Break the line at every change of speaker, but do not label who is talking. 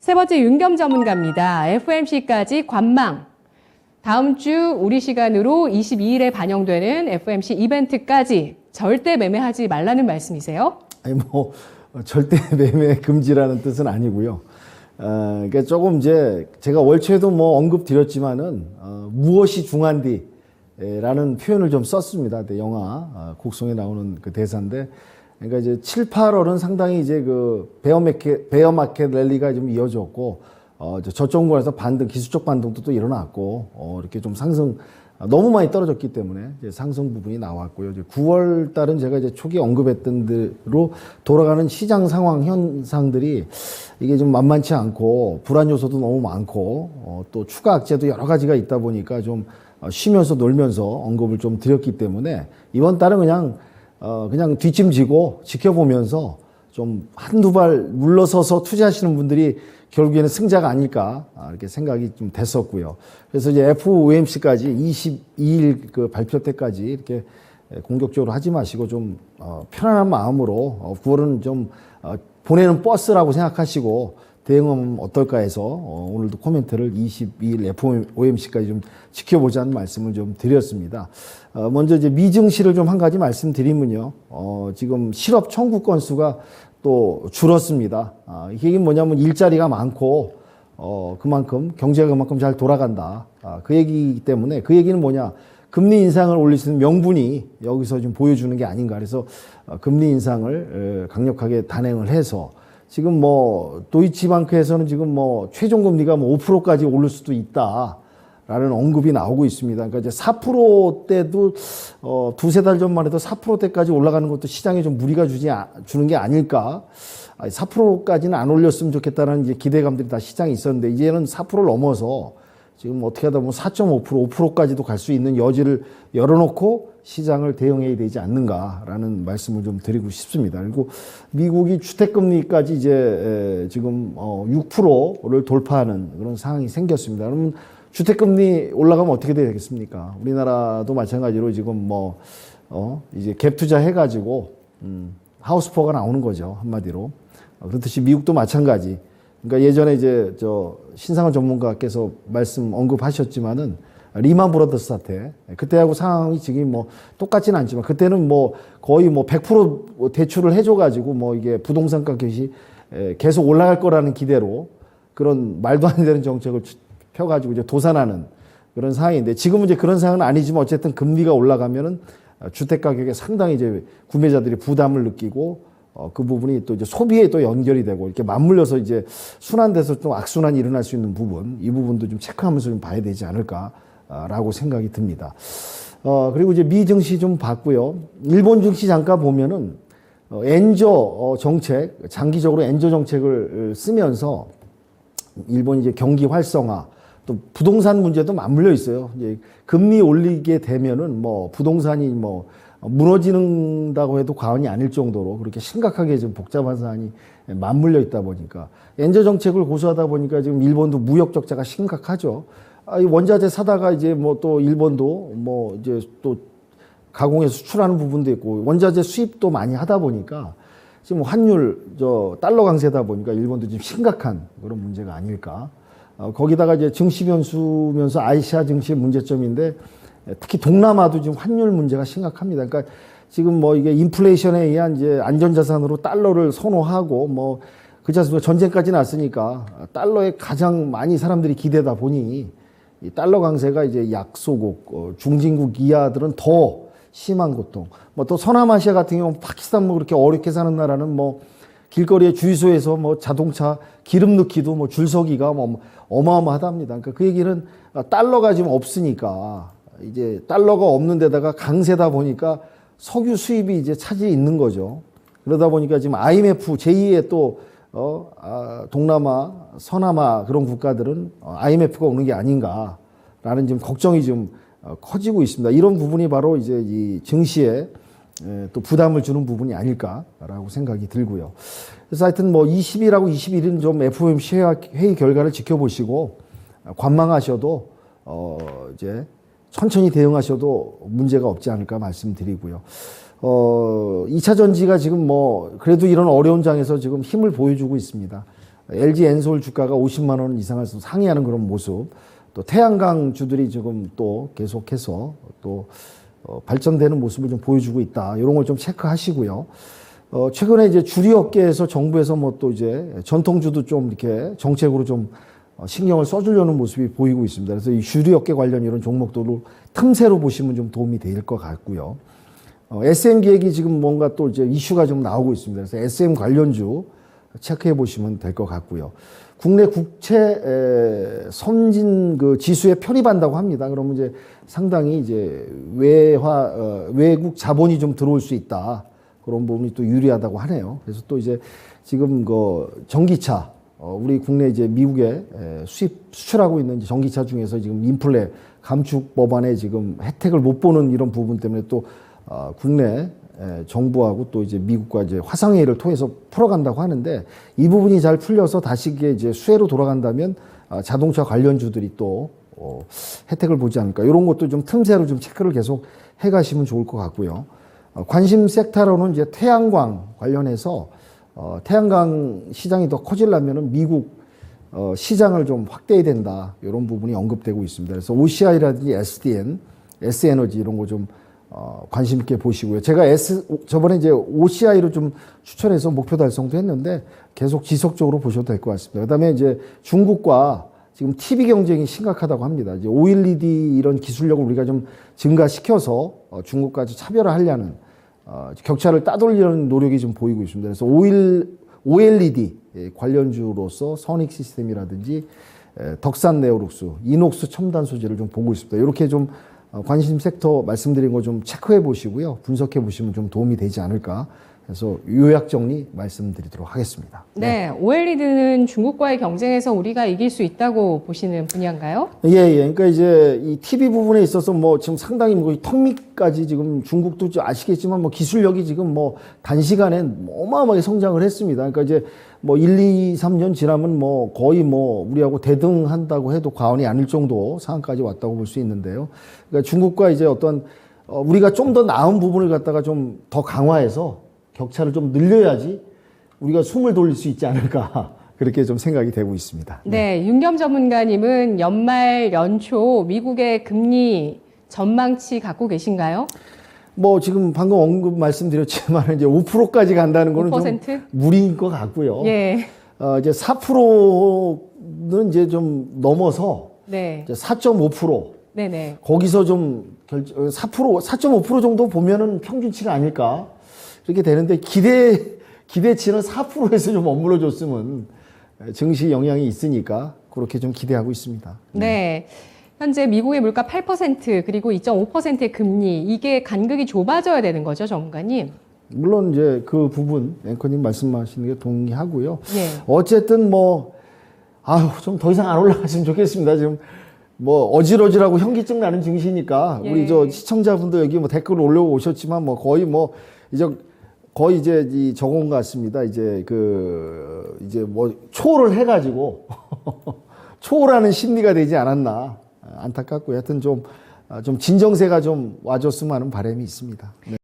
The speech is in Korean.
세 번째 윤겸 전문가입니다. FOMC까지 관망. 다음 주 우리 시간으로 22일에 반영되는 FOMC 이벤트까지 절대 매매하지 말라는 말씀이세요?
아니 절대 매매 금지라는 뜻은 아니고요. 그러니까 조금 이제 제가 월초에도 언급 드렸지만은 무엇이 중한디라는 표현을 좀 썼습니다. 영화 곡성에 나오는 그 대사인데, 그러니까 이제 7, 8월은 상당히 이제 그 베어마켓 랠리가 좀 이어졌고, 저점권에서 반등, 기술적 반등도 또 일어났고, 이렇게 좀 상승, 너무 많이 떨어졌기 때문에 이제 상승 부분이 나왔고요. 이제 9월 달은 제가 이제 초기에 언급했던 대로 돌아가는 시장 상황 현상들이 이게 좀 만만치 않고, 불안 요소도 너무 많고, 또 추가 악재도 여러 가지가 있다 보니까 좀 쉬면서 놀면서 언급을 좀 드렸기 때문에 이번 달은 그냥 뒷짐지고 지켜보면서 좀 한두 발 물러서서 투자하시는 분들이 결국에는 승자가 아닐까, 이렇게 생각이 좀 됐었고요. 그래서 이제 FOMC까지 22일 그 발표 때까지 이렇게 공격적으로 하지 마시고 좀 편안한 마음으로 9월은 좀 보내는 버스라고 생각하시고 대응하면 어떨까 해서 오늘도 코멘트를 22일 FOMC까지 좀 지켜보자는 말씀을 좀 드렸습니다. 먼저 이제 미증시를 좀 한 가지 말씀드리면요. 지금 실업 청구 건수가 또 줄었습니다. 이게 뭐냐면 일자리가 많고, 그만큼, 경제가 그만큼 잘 돌아간다. 그 얘기이기 때문에, 그 얘기는 뭐냐. 금리 인상을 올릴 수 있는 명분이 여기서 좀 보여주는 게 아닌가. 그래서 금리 인상을 강력하게 단행을 해서 지금 도이치방크에서는 지금 최종 금리가 5%까지 오를 수도 있다. 라는 언급이 나오고 있습니다. 그러니까 이제 4%대도 두세 달 전만 해도 4%대까지 올라가는 것도 시장에 좀 무리가 주는 게 아닐까. 4%까지는 안 올렸으면 좋겠다는 이제 기대감들이 다 시장에 있었는데, 이제는 4%를 넘어서 지금 어떻게 하다 보면 4.5%, 5%까지도 갈 수 있는 여지를 열어놓고 시장을 대응해야 되지 않는가라는 말씀을 좀 드리고 싶습니다. 그리고 미국이 주택금리까지 이제 지금 6%를 돌파하는 그런 상황이 생겼습니다. 그러면 주택금리 올라가면 어떻게 되겠습니까? 우리나라도 마찬가지로 지금 이제 갭 투자 해가지고, 하우스포가 나오는 거죠. 한마디로. 그렇듯이 미국도 마찬가지. 그러니까 예전에 이제 신상원 전문가께서 언급하셨지만은, 리만 브라더스 사태. 그때하고 상황이 지금 똑같지는 않지만, 그때는 거의 100% 대출을 해줘가지고 이게 부동산 가격이 계속 올라갈 거라는 기대로 그런 말도 안 되는 정책을 펴가지고 이제 도산하는 그런 상황인데, 지금은 이제 그런 상황은 아니지만 어쨌든 금리가 올라가면은 주택 가격에 상당히 이제 구매자들이 부담을 느끼고, 그 부분이 또 이제 소비에 또 연결이 되고 이렇게 맞물려서 이제 순환돼서 또 악순환이 일어날 수 있는 부분, 이 부분도 좀 체크하면서 좀 봐야 되지 않을까라고 생각이 듭니다. 그리고 이제 미 증시 좀 봤고요. 일본 증시 잠깐 보면은 엔저 정책, 장기적으로 엔저 정책을 쓰면서 일본이 이제 경기 활성화, 또 부동산 문제도 맞물려 있어요. 이제 금리 올리게 되면은 부동산이 무너지는다고 해도 과언이 아닐 정도로 그렇게 심각하게 지금 복잡한 사안이 맞물려 있다 보니까, 엔저 정책을 고수하다 보니까 지금 일본도 무역 적자가 심각하죠. 이 원자재 사다가 이제 또 일본도 이제 또 가공해서 수출하는 부분도 있고, 원자재 수입도 많이 하다 보니까 지금 환율 달러 강세다 보니까 일본도 지금 심각한 그런 문제가 아닐까. 거기다가 이제 증시 변수면서 아시아 증시의 문제점인데, 특히 동남아도 지금 환율 문제가 심각합니다. 그러니까 지금 이게 인플레이션에 의한 이제 안전자산으로 달러를 선호하고 그렇지 않습니까? 전쟁까지 났으니까 달러에 가장 많이 사람들이 기대다 보니 이 달러 강세가 이제 약소국, 중진국 이하들은 더 심한 고통. 또 서남아시아 같은 경우는 파키스탄 그렇게 어렵게 사는 나라는 길거리에 주유소에서 자동차 기름 넣기도 줄서기가 어마어마하답니다. 그러니까 그 얘기는 달러가 지금 없으니까, 이제 달러가 없는 데다가 강세다 보니까 석유 수입이 이제 차질이 있는 거죠. 그러다 보니까 지금 IMF 제2의 또 동남아, 서남아 그런 국가들은 IMF가 오는 게 아닌가라는 지금 걱정이 좀 커지고 있습니다. 이런 부분이 바로 이제 이 증시에 또 부담을 주는 부분이 아닐까라고 생각이 들고요. 그래서 하여튼 20일하고 21일은 좀 FOMC 회의 결과를 지켜보시고 관망하셔도 이제 천천히 대응하셔도 문제가 없지 않을까 말씀드리고요. 2차 전지가 지금 그래도 이런 어려운 장에서 지금 힘을 보여주고 있습니다. LG 엔솔 주가가 50만 원 이상을 상회하는 그런 모습, 또 태양광 주들이 지금 또 계속해서 또 발전되는 모습을 좀 보여주고 있다. 이런 걸 좀 체크하시고요. 최근에 이제 주리업계에서 정부에서 뭐 또 이제 전통주도 좀 이렇게 정책으로 좀 신경을 써주려는 모습이 보이고 있습니다. 그래서 이 주리업계 관련 이런 종목들을 틈새로 보시면 좀 도움이 될 것 같고요. SM 기획이 지금 뭔가 또 이제 이슈가 좀 나오고 있습니다. 그래서 SM 관련주 체크해 보시면 될 것 같고요. 국내 국채 선진 그 지수에 편입한다고 합니다. 그러면 이제 상당히 이제 외국 자본이 좀 들어올 수 있다. 그런 부분이 또 유리하다고 하네요. 그래서 또 이제 지금 그 전기차, 우리 국내 이제 미국에 수출하고 있는 전기차 중에서 지금 인플레 감축 법안에 지금 혜택을 못 보는 이런 부분 때문에 또 국내 정부하고 또 이제 미국과 이제 화상회의를 통해서 풀어간다고 하는데, 이 부분이 잘 풀려서 다시 이제 수혜로 돌아간다면 자동차 관련주들이 또 혜택을 보지 않을까. 이런 것도 좀 틈새로 좀 체크를 계속 해가시면 좋을 것 같고요. 관심 섹터로는 이제 태양광 관련해서 태양광 시장이 더 커지려면은 미국 시장을 좀 확대해야 된다. 이런 부분이 언급되고 있습니다. 그래서 OCI라든지 SDN, S에너지 이런 거 좀 관심 있게 보시고요. 제가 저번에 이제 OCI로 좀 추천해서 목표 달성도 했는데 계속 지속적으로 보셔도 될 것 같습니다. 그다음에 이제 중국과 지금 TV 경쟁이 심각하다고 합니다. 이제 OLED 이런 기술력을 우리가 좀 증가시켜서 중국까지 차별화하려는 격차를 따돌리려는 노력이 좀 보이고 있습니다. 그래서 OLED 관련주로서 선익 시스템이라든지 덕산 네오룩스, 이녹스 첨단 소재를 좀 보고 있습니다. 이렇게 좀 관심 섹터 말씀드린 거 좀 체크해 보시고요. 분석해 보시면 좀 도움이 되지 않을까 해서 요약 정리 말씀드리도록 하겠습니다.
네, OLED는 중국과의 경쟁에서 우리가 이길 수 있다고 보시는 분야인가요?
예. 그러니까 이제 이 TV 부분에 있어서 뭐 지금 상당히 뭐 턱밑까지 지금 중국도 아시겠지만 뭐 기술력이 지금 뭐 단시간에 어마어마하게 성장을 했습니다. 그러니까 이제 뭐 1, 2, 3년 지나면 뭐 거의 뭐 우리하고 대등한다고 해도 과언이 아닐 정도 상황까지 왔다고 볼 수 있는데요. 그러니까 중국과 이제 어떤 우리가 좀 더 나은 부분을 갖다가 좀 더 강화해서 격차를 좀 늘려야지 우리가 숨을 돌릴 수 있지 않을까, 그렇게 좀 생각이 되고 있습니다.
네, 윤겸 전문가님은 연말 연초 미국의 금리 전망치 갖고 계신가요?
뭐 지금 방금 언급 말씀드렸지만 이제 5%까지 간다는 거는
5%?
좀 무리인 것 같고요.
예.
이제 4%는 이제 좀 넘어서
네.
이제 4.5%.
네네.
거기서 좀 4.5% 정도 보면은 평균치가 아닐까, 이렇게 되는데 기대치는 4%에서 좀 머물러 줬으면 증시 영향이 있으니까 그렇게 좀 기대하고 있습니다.
네. 현재 미국의 물가 8% 그리고 2.5%의 금리, 이게 간극이 좁아져야 되는 거죠, 전문가님?
물론 이제 그 부분 앵커님 말씀하시는 게 동의하고요.
예.
어쨌든 뭐 좀 더 이상 안 올라갔으면 좋겠습니다. 지금 뭐 어질어질하고 현기증 나는 증시니까
예.
우리 저 시청자분들 여기 뭐 댓글 올려오셨지만 뭐 거의 이제 이 저건 같습니다. 이제 이제 뭐 초월을 해가지고 초월하는 심리가 되지 않았나 안타깝고, 하여튼 좀 진정세가 좀 와줬으면 하는 바람이 있습니다. 네.